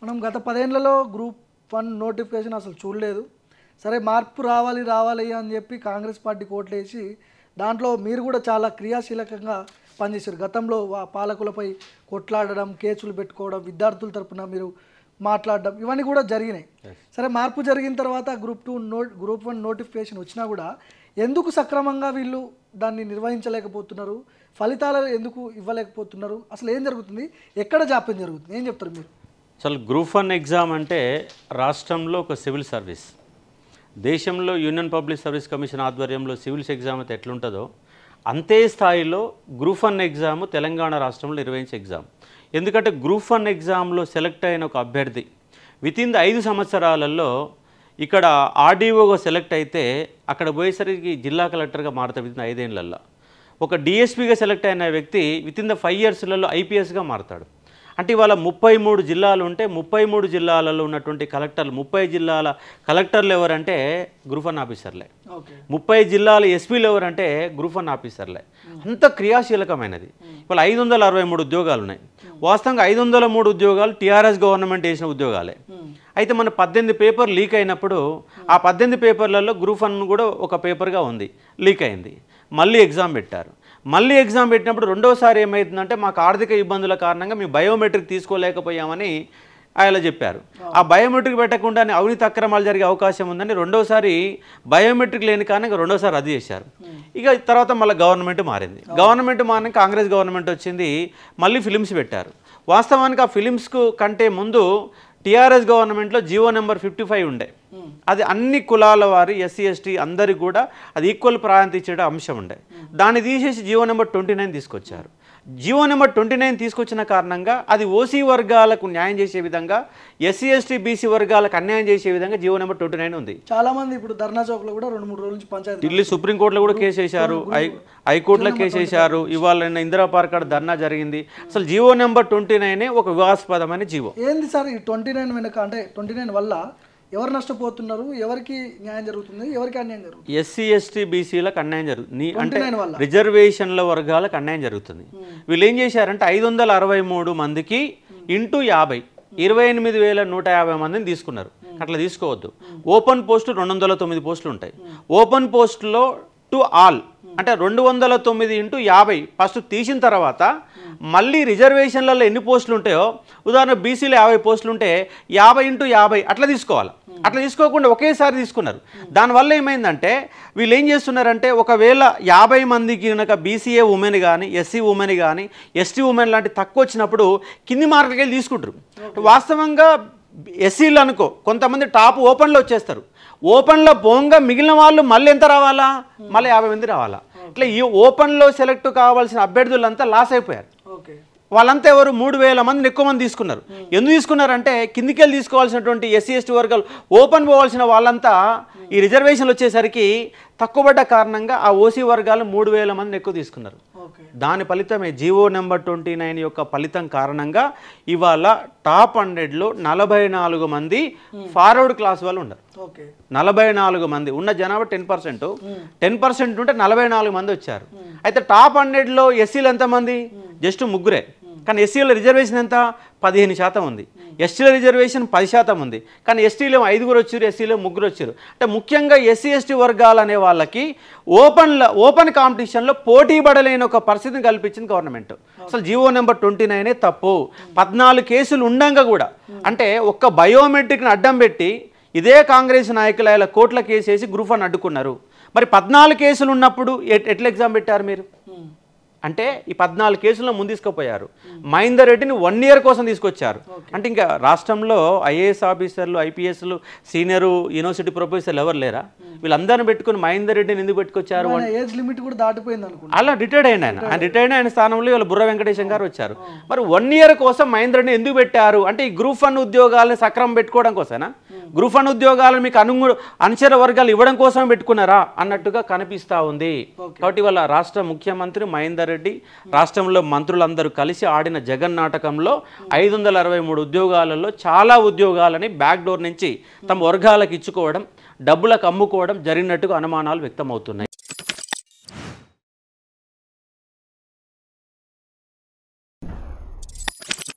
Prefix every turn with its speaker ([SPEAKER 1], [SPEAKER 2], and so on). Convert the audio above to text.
[SPEAKER 1] మనం గత 10 ఏళ్లలో గ్రూప్ 1 నోటిఫికేషన్ అసలు చూడలేదు. సరే మార్పు రావాలి అని చెప్పి కాంగ్రెస్ పార్టీకి ఓట్లేసి దాంట్లో మీరు కూడా చాలా క్రియాశీలకంగా పనిచేశారు. గతంలో పాలకులపై కొట్లాడడం, కేసులు పెట్టుకోవడం, విద్యార్థుల తరపున మీరు మాట్లాడడం ఇవన్నీ కూడా జరిగినాయి. సరే మార్పు జరిగిన తర్వాత గ్రూప్ 1 నోటిఫికేషన్ వచ్చినా కూడా ఎందుకు సక్రమంగా వీళ్ళు దాన్ని నిర్వహించలేకపోతున్నారు? ఫలితాలు ఎందుకు ఇవ్వలేకపోతున్నారు? అసలు ఏం జరుగుతుంది? ఎక్కడ జాప్యం జరుగుతుంది? ఏం చెప్తారు మీరు?
[SPEAKER 2] అసలు గ్రూప్ 1 ఎగ్జామ్ అంటే రాష్ట్రంలో ఒక సివిల్ సర్వీస్. దేశంలో యూనియన్ పబ్లిక్ సర్వీస్ కమిషన్ ఆధ్వర్యంలో సివిల్స్ ఎగ్జామ్ అయితే ఎట్లుంటుందో అంతే స్థాయిలో గ్రూప్ 1 ఎగ్జామ్ తెలంగాణ రాష్ట్రంలో నిర్వహించే ఎగ్జామ్. ఎందుకంటే గ్రూప్ 1 ఎగ్జామ్లో సెలెక్ట్ అయిన ఒక అభ్యర్థి వితిన్ 5 సంవత్సరాలలో ఇక్కడ ఆర్డీఓగా సెలెక్ట్ అయితే అక్కడ పోయేసరికి జిల్లా కలెక్టర్గా మారుతాడు వితిన్ 5 ఏళ్లలో. ఒక డిఎస్పీగా సెలెక్ట్ అయిన వ్యక్తి వితిన్ ద 5 ఇయర్స్లలో ఐపీఎస్గా మారుతాడు. అంటే ఇవాళ 33 జిల్లాలు ఉంటే 33 జిల్లాలలో ఉన్నటువంటి కలెక్టర్లు 30 జిల్లాల కలెక్టర్లు ఎవరంటే గ్రూప్ 1 ఆఫీసర్లే. 30 జిల్లాల ఎస్పీలు ఎవరంటే గ్రూప్ 1 ఆఫీసర్లే. అంత క్రియాశీలకమైనది. ఇవాళ 563 ఉద్యోగాలు ఉన్నాయి. వాస్తవంగా 503 ఉద్యోగాలు టీఆర్ఎస్ గవర్నమెంట్ వేసిన ఉద్యోగాలే. అయితే మన 18 పేపర్ లీక్ అయినప్పుడు ఆ 18 పేపర్లలో గ్రూప్ 1 కూడా ఒక పేపర్గా ఉంది, లీక్ అయింది. మళ్ళీ ఎగ్జామ్ పెట్టారు. మళ్ళీ ఎగ్జామ్ పెట్టినప్పుడు రెండోసారి ఏమవుతుందంటే మాకు ఆర్థిక ఇబ్బందుల కారణంగా మేము బయోమెట్రిక్ తీసుకోలేకపోయామని ఆయన చెప్పారు. ఆ బయోమెట్రిక్ పెట్టకుండానే అవినీతి అక్రమాలు జరిగే అవకాశం ఉందని రెండోసారి బయోమెట్రిక్ లేని కారణంగా రెండోసారి రద్దు చేశారు. ఇక తర్వాత మళ్ళీ గవర్నమెంట్ మారింది. గవర్నమెంట్ మారిన కాంగ్రెస్ గవర్నమెంట్ వచ్చింది, మళ్ళీ ఫిలిమ్స్ పెట్టారు. వాస్తవానికి ఆ ఫిలిమ్స్కు కంటే ముందు టీఆర్ఎస్ గవర్నమెంట్లో జీవో నెంబర్ 55 ఉండే. అది అన్ని కులాల వారి ఎస్సీ ఎస్టీ అందరికి కూడా అది ఈక్వల్ ప్రాధాన్యత ఇచ్చే అంశం ఉండే. దాన్ని తీసేసి జీవో నెంబర్ 29 తీసుకొచ్చారు. జీవో నెంబర్ 29 తీసుకొచ్చిన కారణంగా అది ఓసీ వర్గాలకు న్యాయం చేసే విధంగా, ఎస్సీ ఎస్టీ బీసీ వర్గాలకు అన్యాయం చేసే విధంగా జీవో నెంబర్ 29 ఉంది.
[SPEAKER 1] చాలా మంది ఇప్పుడు ధర్నా చౌక్లో కూడా 2-3 రోజుల నుంచి పంచాయతీ
[SPEAKER 2] ఢిల్లీ సుప్రీంకోర్టులో కూడా కేసు వేశారు, హైకోర్టులో కేసు వేశారు. ఇవాళ ఇందిరా పార్క్ కాడ ధర్నా జరిగింది. అసలు జీవో నెంబర్ 29 ఒక వివాదాస్పదమైన జీవో.
[SPEAKER 1] ఏంది సార్ ఈ 29 వెనుక? అంటే 29 వల్ల ఎవరు నష్టపోతున్నారు? ఎవరికి న్యాయం జరుగుతుంది? ఎవరికి అన్యాయం జరుగుతుంది?
[SPEAKER 2] ఎస్సీ ఎస్టీ బీసీలకు అన్యాయం జరుగుతుంది. అంటే రిజర్వేషన్ల వర్గాలకు అన్యాయం జరుగుతుంది. వీళ్ళు ఏం చేశారంటే 563 మందికి ఇంటూ 50 28,150 మందిని తీసుకున్నారు. అట్లా తీసుకోవద్దు. ఓపెన్ పోస్టులు 209 పోస్టులు ఉంటాయి. ఓపెన్ పోస్టులో టు ఆల్ అంటే 209 ఇంటూ 50 ఫస్ట్ తీసిన తర్వాత మళ్ళీ రిజర్వేషన్లలో ఎన్ని పోస్టులు ఉంటాయో, ఉదాహరణ బీసీలో 50 పోస్టులు ఉంటే 50 ఇంటూ 50 అట్లా తీసుకోవాలి. అట్లా తీసుకోకుండా ఒకేసారి తీసుకున్నారు. దానివల్ల ఏమైందంటే వీళ్ళు ఏం చేస్తున్నారంటే ఒకవేళ 50 మందికి కనుక బీసీఏ ఉమెన్ కానీ, ఎస్సీ ఉమెన్ కానీ, ఎస్టీ ఉమెన్ లాంటి తక్కువ వచ్చినప్పుడు కింది మార్కులకి వెళ్ళి తీసుకుంటారు. వాస్తవంగా ఎస్సీలు అనుకో కొంతమంది టాప్ ఓపెన్లో వచ్చేస్తారు. ఓపెన్లో పోంగా మిగిలిన వాళ్ళు మళ్ళీ ఎంత రావాలా? మళ్ళీ 50 మంది రావాలా? ఇట్లా ఈ ఓపెన్లో సెలెక్ట్ కావాల్సిన అభ్యర్థులంతా లాస్ అయిపోయారు. వాళ్ళంతా ఎవరు? 3,000 మందిని ఎక్కువ మంది తీసుకున్నారు. ఎందుకు తీసుకున్నారంటే కిందికెళ్ళి తీసుకోవాల్సినటువంటి ఎస్సీ ఎస్టీ వర్గాలు ఓపెన్ పోవాల్సిన వాళ్ళంతా ఈ రిజర్వేషన్లు వచ్చేసరికి తక్కువబడ్డ కారణంగా ఆ ఓసీ వర్గాలు 3,000 మందిని ఎక్కువ తీసుకున్నారు. దాని ఫలితమే జీవో నెంబర్ 29 యొక్క ఫలితం కారణంగా ఇవాళ టాప్ 100లో 44 మంది ఫార్వర్డ్ క్లాస్ వాళ్ళు ఉన్నారు. 44 మంది ఉన్న జనాభా 10% ఉంటే 44 మంది వచ్చారు. అయితే టాప్ 100లో ఎస్సీలు ఎంతమంది? జస్ట్ 3. కానీ ఎస్సీల రిజర్వేషన్ ఎంత? 15% ఉంది. ఎస్టీల రిజర్వేషన్ 10% ఉంది. కానీ ఎస్టీలో 5 వచ్చారు, ఎస్సీలో 3 వచ్చారు. అంటే ముఖ్యంగా ఎస్సీ ఎస్టీ వర్గాలు అనే వాళ్ళకి ఓపెన్ కాంపిటీషన్లో పోటీ పడలేని ఒక పరిస్థితిని కల్పించింది గవర్నమెంట్. అసలు జీవో నెంబర్ 29 తప్పు. 14 కేసులు ఉండంగా కూడా అంటే ఒక్క బయోమెట్రిక్ని అడ్డం పెట్టి ఇదే కాంగ్రెస్ నాయకులు ఇలా కోర్టుల కేసు వేసి గ్రూప్ 1 అడ్డుకున్నారు. మరి 14 కేసులు ఉన్నప్పుడు ఎట్లా ఎగ్జామ్ పెట్టారు మీరు? అంటే ఈ 14 కేసుల్లో ముందు తీసుకుపోయారు. మహేందర్ రెడ్డిని 1 ఇయర్ కోసం తీసుకొచ్చారు. అంటే ఇంకా రాష్ట్రంలో ఐఏఎస్ ఆఫీసర్లు, ఐపీఎస్లు, సీనియర్ యూనివర్సిటీ ప్రొఫెసర్లు ఎవరు లేరా? వీళ్ళందరిని పెట్టుకుని మహేందర్ రెడ్డిని ఎందుకు పెట్టుకొచ్చారు?
[SPEAKER 1] ఏజ్ లిమిట్ కూడా దాటిపోయింది అనుకుంటా.
[SPEAKER 2] అలా రిటైర్డ్ అయిన ఆయన రిటైర్డ్ అయిన స్థానంలో వీళ్ళ బుర్ర వెంకటేశం గారు వచ్చారు. మరి 1 ఇయర్ కోసం మహేందర్ రెడ్డిని ఎందుకు పెట్టారు? అంటే ఈ గ్రూప్ 1 ఉద్యోగాలను సక్రమం పెట్టుకోవడం కోసమేనా? గ్రూప్ 1 ఉద్యోగాలను మీకు అనుచర వర్గాలు ఇవ్వడం కోసం పెట్టుకున్నారా అన్నట్టుగా కనిపిస్తూ ఉంది. కాబట్టి వాళ్ళ రాష్ట్ర ముఖ్యమంత్రి మహేందర్ రెడ్డి రాష్ట్రంలో మంత్రులందరూ కలిసి ఆడిన జగన్ నాటకంలో 563 ఉద్యోగాలలో చాలా ఉద్యోగాలని బ్యాక్ డోర్ నుంచి తమ వర్గాలకు ఇచ్చుకోవడం, డబ్బులకు అమ్ముకోవడం జరిగినట్టుగా అనుమానాలు వ్యక్తమవుతున్నాయి.